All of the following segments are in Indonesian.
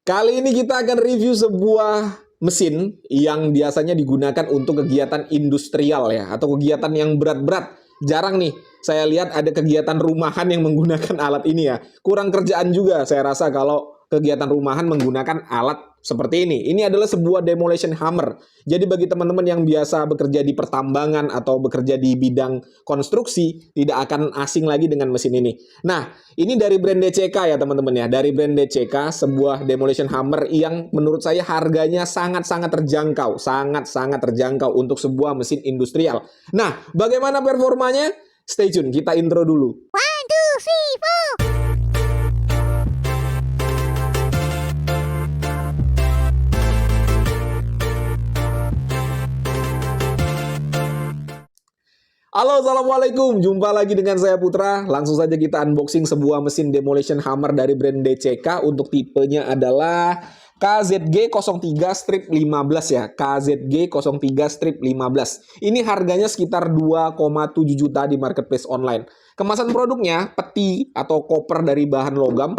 Kali ini kita akan review sebuah mesin yang biasanya digunakan untuk kegiatan industrial ya, atau kegiatan yang berat-berat. Jarang nih saya lihat ada kegiatan rumahan yang menggunakan alat ini ya. Kurang kerjaan juga saya rasa kalau kegiatan rumahan menggunakan alat seperti ini. Ini adalah sebuah demolition hammer. Jadi bagi teman-teman yang biasa bekerja di pertambangan atau bekerja di bidang konstruksi, tidak akan asing lagi dengan mesin ini. Nah, ini dari brand DCK ya teman-teman ya. Dari brand DCK, sebuah demolition hammer yang menurut saya harganya sangat-sangat terjangkau. Sangat-sangat terjangkau untuk sebuah mesin industrial. Nah, bagaimana performanya? Stay tune, kita intro dulu. 1, 2, 3, 4. Halo, assalamualaikum. Jumpa lagi dengan saya Putra. Langsung saja kita unboxing sebuah mesin demolition hammer dari brand DCK. Untuk tipenya adalah KZG03-15 ya. KZG03-15. Ini harganya sekitar 2,7 juta di marketplace online. Kemasan produknya peti atau koper dari bahan logam.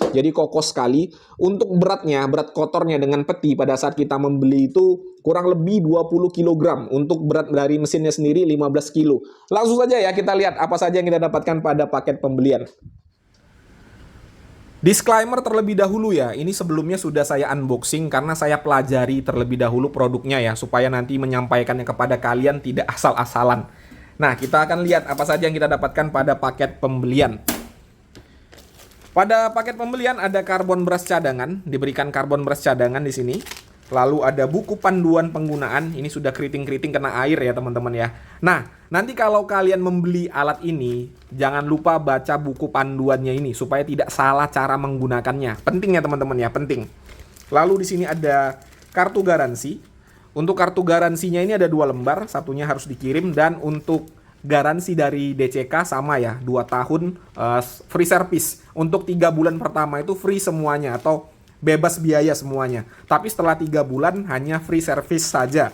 Jadi kokoh sekali. Untuk beratnya, berat kotornya dengan peti pada saat kita membeli itu kurang lebih 20 kg. Untuk berat dari mesinnya sendiri 15 kg. Langsung saja ya kita lihat apa saja yang kita dapatkan pada paket pembelian. Disclaimer terlebih dahulu ya, ini sebelumnya sudah saya unboxing karena saya pelajari terlebih dahulu produknya ya, supaya nanti menyampaikannya kepada kalian tidak asal-asalan. Nah, kita akan lihat apa saja yang kita dapatkan pada paket pembelian. Pada paket pembelian ada karbon brush cadangan, diberikan karbon brush cadangan di sini. Lalu ada buku panduan penggunaan, ini sudah keriting-keriting kena air ya teman-teman ya. Nah, nanti kalau kalian membeli alat ini, jangan lupa baca buku panduannya ini supaya tidak salah cara menggunakannya. Penting ya teman-teman ya, penting. Lalu di sini ada kartu garansi. Untuk kartu garansinya ini ada 2 lembar, satunya harus dikirim, dan untuk garansi dari DCK sama ya, 2 tahun free service. Untuk 3 bulan pertama itu free semuanya atau bebas biaya semuanya. Tapi setelah 3 bulan hanya free service saja.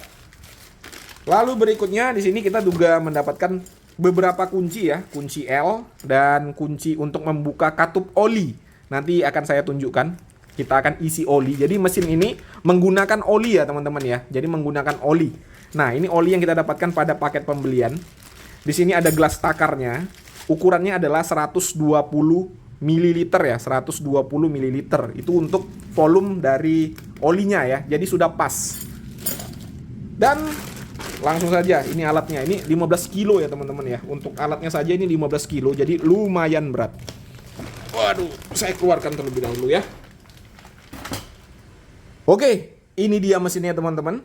Lalu berikutnya di sini kita juga mendapatkan beberapa kunci ya, kunci L dan kunci untuk membuka katup oli. Nanti akan saya tunjukkan. Kita akan isi oli. Jadi mesin ini menggunakan oli ya teman-teman ya. Jadi menggunakan oli. Nah, ini oli yang kita dapatkan pada paket pembelian. Di sini ada gelas takarnya. Ukurannya adalah 120 ml ya, 120 ml. Itu untuk volume dari olinya ya. Jadi sudah pas. Dan langsung saja ini alatnya. Ini 15 kilo ya teman-teman ya. Untuk alatnya saja ini 15 kilo. Jadi lumayan berat. Waduh, saya keluarkan terlebih dahulu ya. Oke, ini dia mesinnya teman-teman.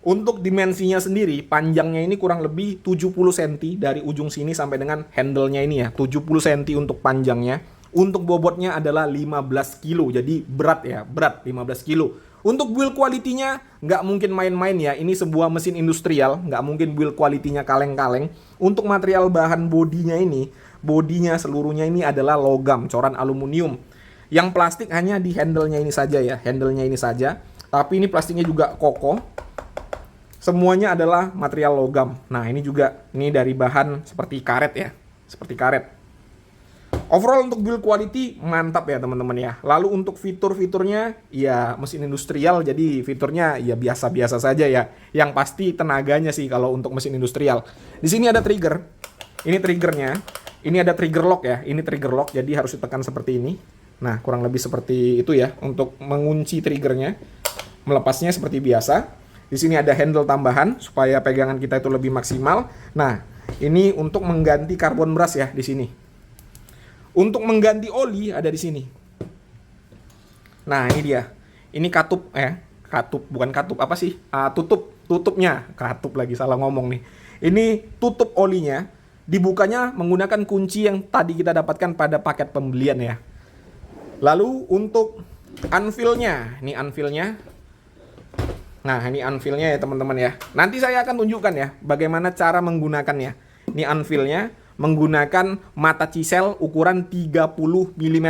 Untuk dimensinya sendiri, panjangnya ini kurang lebih 70 cm dari ujung sini sampai dengan handle-nya ini ya. 70 cm untuk panjangnya. Untuk bobotnya adalah 15 kilo. Jadi berat ya, berat 15 kilo. Untuk build quality-nya nggak mungkin main-main ya. Ini sebuah mesin industrial, nggak mungkin build quality-nya kaleng-kaleng. Untuk material bahan bodinya ini, bodinya seluruhnya ini adalah logam, coran aluminium. Yang plastik hanya di handle-nya ini saja ya, handle-nya ini saja. Tapi ini plastiknya juga kokoh. Semuanya adalah material logam. Nah, ini juga ini dari bahan seperti karet ya, seperti karet. Overall untuk build quality mantap ya teman-teman ya. Lalu untuk fitur-fiturnya ya mesin industrial, jadi fiturnya ya biasa-biasa saja ya. Yang pasti tenaganya sih kalau untuk mesin industrial. Di sini ada trigger. Ini triggernya. Ini ada trigger lock ya. Ini trigger lock, jadi harus ditekan seperti ini. Nah, kurang lebih seperti itu ya untuk mengunci triggernya. Melepasnya seperti biasa. Di sini ada handle tambahan supaya pegangan kita itu lebih maksimal. Nah, ini untuk mengganti karbon brush ya di sini. Untuk mengganti oli ada di sini. Nah, ini dia. Ini katup katup bukan katup apa sih? Tutupnya. Katup lagi salah ngomong nih. Ini tutup olinya. Dibukanya menggunakan kunci yang tadi kita dapatkan pada paket pembelian ya. Lalu untuk anvilnya, ini anvilnya. Nah, ini anvilnya ya teman-teman ya. Nanti saya akan tunjukkan ya bagaimana cara menggunakannya. Ini anvilnya menggunakan mata chisel ukuran 30 mm.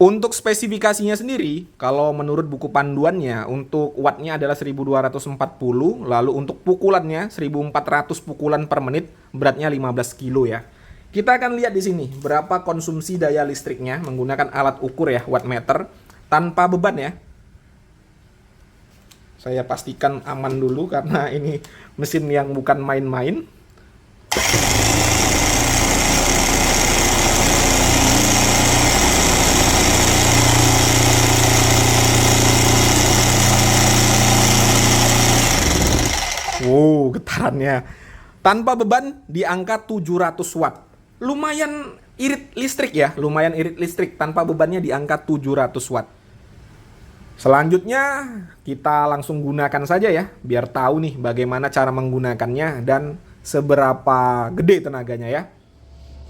Untuk spesifikasinya sendiri, kalau menurut buku panduannya, untuk wattnya adalah 1240, lalu untuk pukulannya 1400 pukulan per menit, beratnya 15 kilo ya. Kita akan lihat di sini berapa konsumsi daya listriknya menggunakan alat ukur ya, wattmeter, tanpa beban ya. Saya pastikan aman dulu karena ini mesin yang bukan main-main. Wow, getarannya. Tanpa beban di angka 700 watt. Lumayan irit listrik ya, lumayan irit listrik. Tanpa bebannya di angka 700 watt. Selanjutnya kita langsung gunakan saja ya, biar tahu nih bagaimana cara menggunakannya dan seberapa gede tenaganya ya.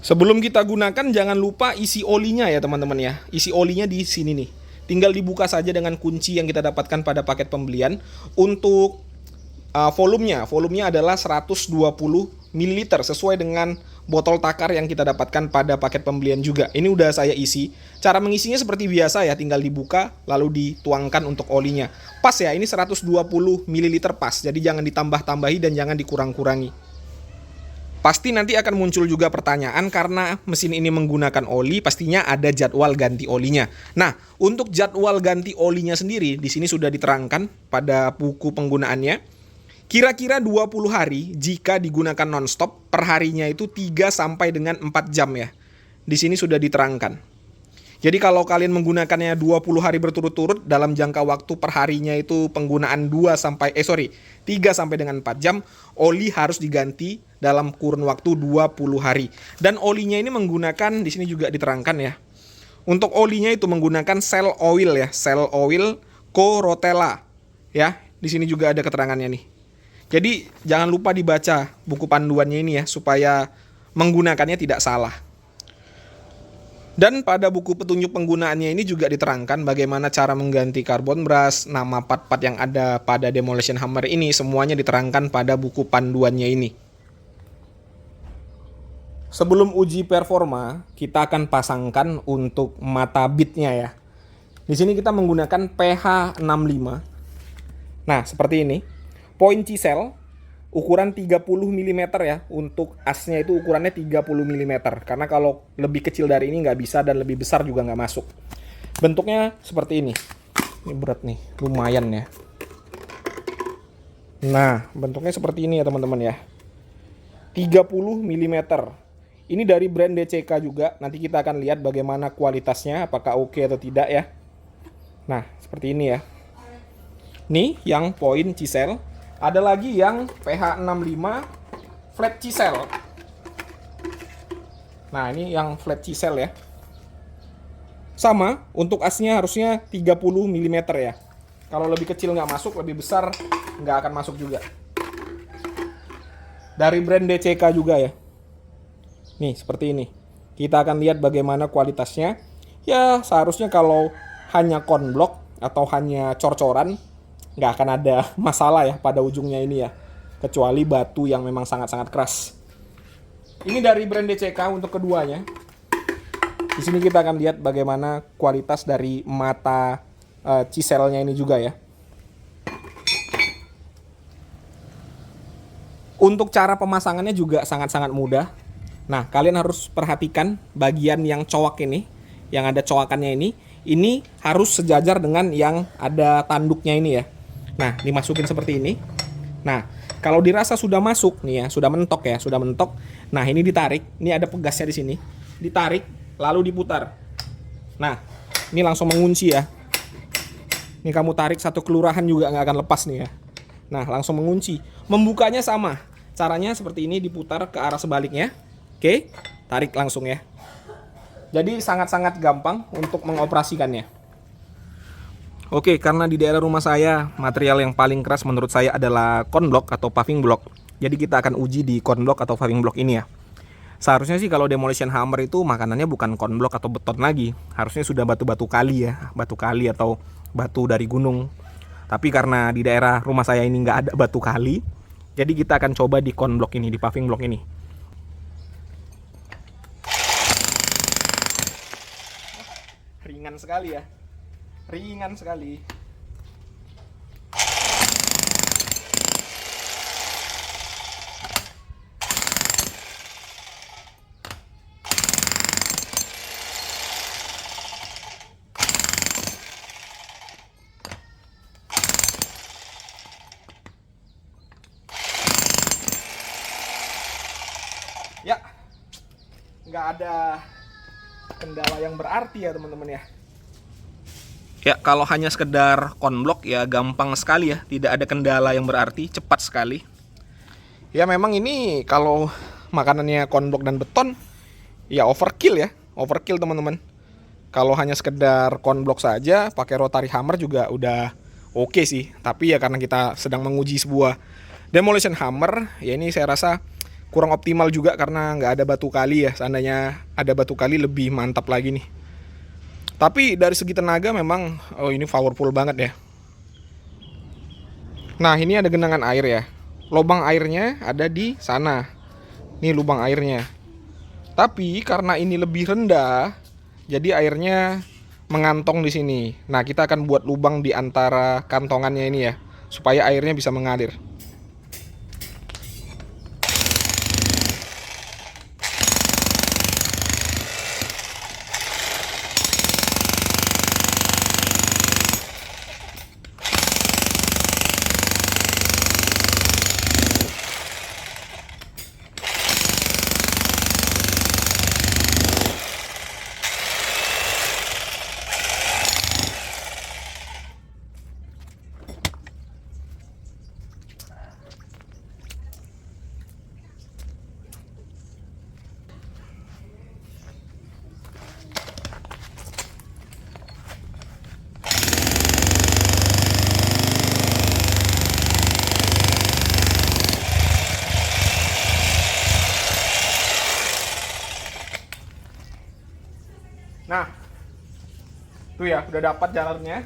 Sebelum kita gunakan jangan lupa isi olinya ya teman-teman ya. Isi olinya di sini nih. Tinggal dibuka saja dengan kunci yang kita dapatkan pada paket pembelian. Untuk volumenya adalah 120 ml sesuai dengan botol takar yang kita dapatkan pada paket pembelian juga. Ini udah saya isi. Cara mengisinya seperti biasa ya, tinggal dibuka lalu dituangkan untuk olinya. Pas ya, ini 120 ml pas. Jadi jangan ditambah-tambahi dan jangan dikurang-kurangi. Pasti nanti akan muncul juga pertanyaan karena mesin ini menggunakan oli, pastinya ada jadwal ganti olinya. Nah, untuk jadwal ganti olinya sendiri di sini sudah diterangkan pada buku penggunaannya. Kira-kira 20 hari jika digunakan nonstop, perharinya itu 3 sampai dengan 4 jam ya. Di sini sudah diterangkan. Jadi kalau kalian menggunakannya 20 hari berturut-turut dalam jangka waktu perharinya itu penggunaan 3 sampai dengan 4 jam, oli harus diganti dalam kurun waktu 20 hari. Dan olinya ini menggunakan, di sini juga diterangkan ya. Untuk olinya itu menggunakan Shell Oil ya, Shell Oil Co Rotella ya. Di sini juga ada keterangannya nih. Jadi jangan lupa dibaca buku panduannya ini ya, supaya menggunakannya tidak salah. Dan pada buku petunjuk penggunaannya ini juga diterangkan bagaimana cara mengganti carbon brush, nama part-part yang ada pada Demolition Hammer ini, semuanya diterangkan pada buku panduannya ini. Sebelum uji performa, kita akan pasangkan untuk mata bitnya ya. Di sini kita menggunakan PH65. Nah, seperti ini. Point chisel ukuran 30 mm ya. Untuk asnya itu ukurannya 30 mm. Karena kalau lebih kecil dari ini nggak bisa dan lebih besar juga nggak masuk. Bentuknya seperti ini. Ini berat nih, lumayan ya. Nah, bentuknya seperti ini ya teman-teman ya. 30 mm. Ini dari brand DCK juga. Nanti kita akan lihat bagaimana kualitasnya, apakah oke atau tidak ya. Nah, seperti ini ya. Nih yang point chisel. Ada lagi yang PH65 flat chisel. Nah, ini yang flat chisel ya. Sama, untuk asnya harusnya 30 mm ya. Kalau lebih kecil nggak masuk, lebih besar nggak akan masuk juga. Dari brand DCK juga ya. Nih, seperti ini. Kita akan lihat bagaimana kualitasnya. Ya, seharusnya kalau hanya konblok atau hanya cor-coran, nggak akan ada masalah ya pada ujungnya ini ya, kecuali batu yang memang sangat-sangat keras. Ini dari brand DCK untuk keduanya. Di sini kita akan lihat bagaimana kualitas dari mata chiselnya ini juga ya. Untuk cara pemasangannya juga sangat-sangat mudah. Nah, kalian harus perhatikan bagian yang cowok ini, yang ada cowakannya ini harus sejajar dengan yang ada tanduknya ini ya. Nah, dimasukin seperti ini. Nah, kalau dirasa sudah masuk nih ya, sudah mentok ya, sudah mentok. Nah, ini ditarik. Ini ada pegasnya di sini. Ditarik, lalu diputar. Nah, ini langsung mengunci ya. Ini kamu tarik satu kelurahan juga nggak akan lepas nih ya. Nah, langsung mengunci. Membukanya sama. Caranya seperti ini, diputar ke arah sebaliknya. Oke, tarik langsung ya. Jadi sangat-sangat gampang untuk mengoperasikannya. Oke, karena di daerah rumah saya material yang paling keras menurut saya adalah konblok atau paving block. Jadi kita akan uji di konblok atau paving block ini ya. Seharusnya sih kalau demolition hammer itu makanannya bukan konblok atau beton lagi. Harusnya sudah batu-batu kali ya, batu kali atau batu dari gunung. Tapi karena di daerah rumah saya ini nggak ada batu kali, jadi kita akan coba di konblok ini, di paving block ini. Ringan sekali ya. Ringan sekali. nggak ada kendala yang berarti ya teman-teman ya. Ya, kalau hanya sekedar konblok ya gampang sekali ya, tidak ada kendala yang berarti, cepat sekali. Ya memang ini kalau makanannya konblok dan beton ya overkill ya, overkill teman-teman. Kalau hanya sekedar konblok saja pakai rotary hammer juga udah oke sih. Tapi ya karena kita sedang menguji sebuah demolition hammer, ya ini saya rasa kurang optimal juga karena nggak ada batu kali ya. Seandainya ada batu kali lebih mantap lagi nih. Tapi dari segi tenaga memang ini powerful banget ya. Nah ini ada genangan air ya. Lubang airnya ada di sana. Ini lubang airnya. Tapi karena ini lebih rendah, jadi airnya mengantong di sini. Nah kita akan buat lubang di antara kantongannya ini ya, supaya airnya bisa mengalir. Nah, tuh ya, udah dapat jalannya.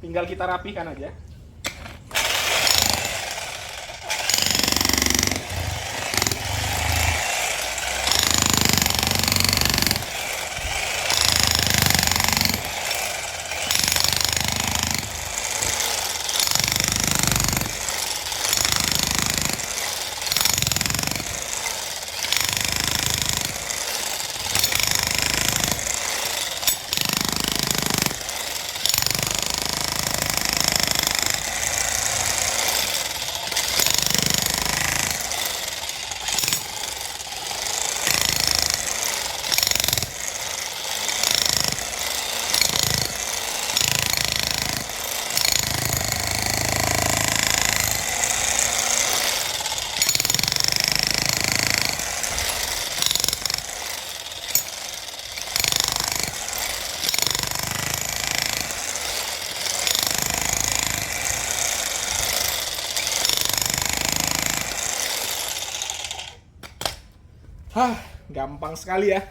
Tinggal kita rapikan aja. Gampang sekali ya.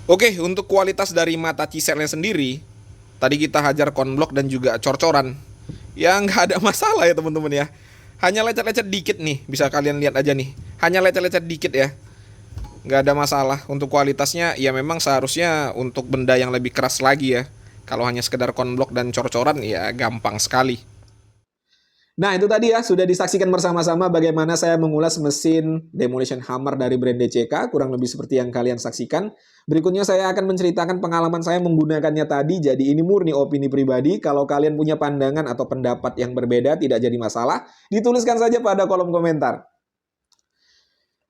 Oke, untuk kualitas dari mata ciselnya sendiri, tadi kita hajar konblok dan juga cor-coran. Ya nggak ada masalah ya teman-teman ya. Hanya lecet-lecet dikit nih, bisa kalian lihat aja nih. Hanya lecet-lecet dikit ya. Nggak ada masalah. Untuk kualitasnya ya memang seharusnya untuk benda yang lebih keras lagi ya. Kalau hanya sekedar konblok dan cor-coran ya gampang sekali. Nah itu tadi ya, sudah disaksikan bersama-sama bagaimana saya mengulas mesin demolition hammer dari brand DCK, kurang lebih seperti yang kalian saksikan. Berikutnya saya akan menceritakan pengalaman saya menggunakannya tadi, jadi ini murni opini pribadi. Kalau kalian punya pandangan atau pendapat yang berbeda, tidak jadi masalah, dituliskan saja pada kolom komentar.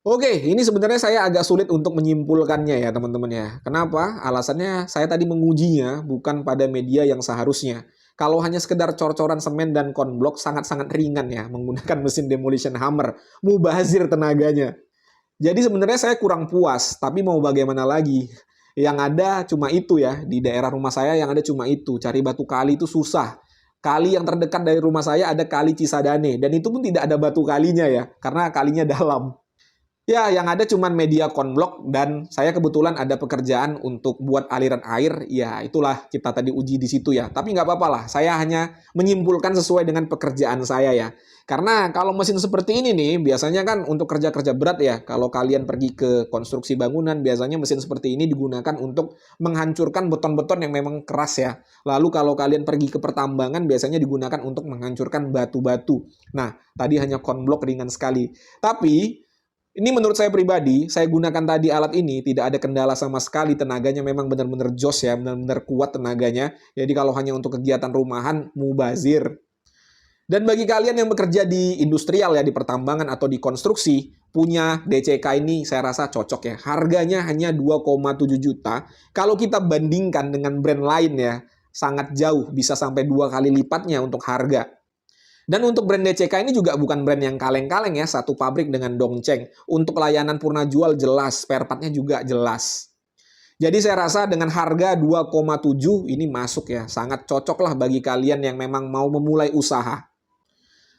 Oke, ini sebenarnya saya agak sulit untuk menyimpulkannya ya teman-teman ya. Kenapa? Alasannya saya tadi mengujinya bukan pada media yang seharusnya. Kalau hanya sekedar cor-coran semen dan konblok sangat-sangat ringan ya menggunakan mesin demolition hammer, mubazir tenaganya. Jadi sebenarnya saya kurang puas, tapi mau bagaimana lagi? Yang ada cuma itu ya, di daerah rumah saya yang ada cuma itu. Cari batu kali itu susah. Kali yang terdekat dari rumah saya ada kali Cisadane, dan itu pun tidak ada batu kalinya ya, karena kalinya dalam. Ya, yang ada cuman media konblok dan saya kebetulan ada pekerjaan untuk buat aliran air. Ya, itulah kita tadi uji di situ ya. Tapi nggak apa-apa lah, saya hanya menyimpulkan sesuai dengan pekerjaan saya ya. Karena kalau mesin seperti ini nih, biasanya kan untuk kerja-kerja berat ya. Kalau kalian pergi ke konstruksi bangunan, biasanya mesin seperti ini digunakan untuk menghancurkan beton-beton yang memang keras ya. Lalu kalau kalian pergi ke pertambangan, biasanya digunakan untuk menghancurkan batu-batu. Nah, tadi hanya konblok ringan sekali. Tapi ini menurut saya pribadi, saya gunakan tadi alat ini, tidak ada kendala sama sekali, tenaganya memang benar-benar jos ya, benar-benar kuat tenaganya. Jadi kalau hanya untuk kegiatan rumahan, mubazir. Dan bagi kalian yang bekerja di industrial ya, di pertambangan atau di konstruksi, punya DCK ini saya rasa cocok ya. Harganya hanya 2,7 juta. Kalau kita bandingkan dengan brand lain ya, sangat jauh, bisa sampai 2 kali lipatnya untuk harga. Dan untuk brand DCK ini juga bukan brand yang kaleng-kaleng ya, satu pabrik dengan Dongcheng. Untuk layanan purna jual jelas, spare part-nya juga jelas. Jadi saya rasa dengan harga 2,7 ini masuk ya, sangat cocok lah bagi kalian yang memang mau memulai usaha.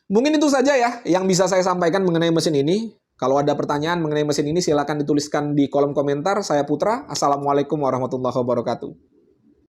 Mungkin itu saja ya yang bisa saya sampaikan mengenai mesin ini. Kalau ada pertanyaan mengenai mesin ini silahkan dituliskan di kolom komentar. Saya Putra, Assalamualaikum warahmatullahi wabarakatuh.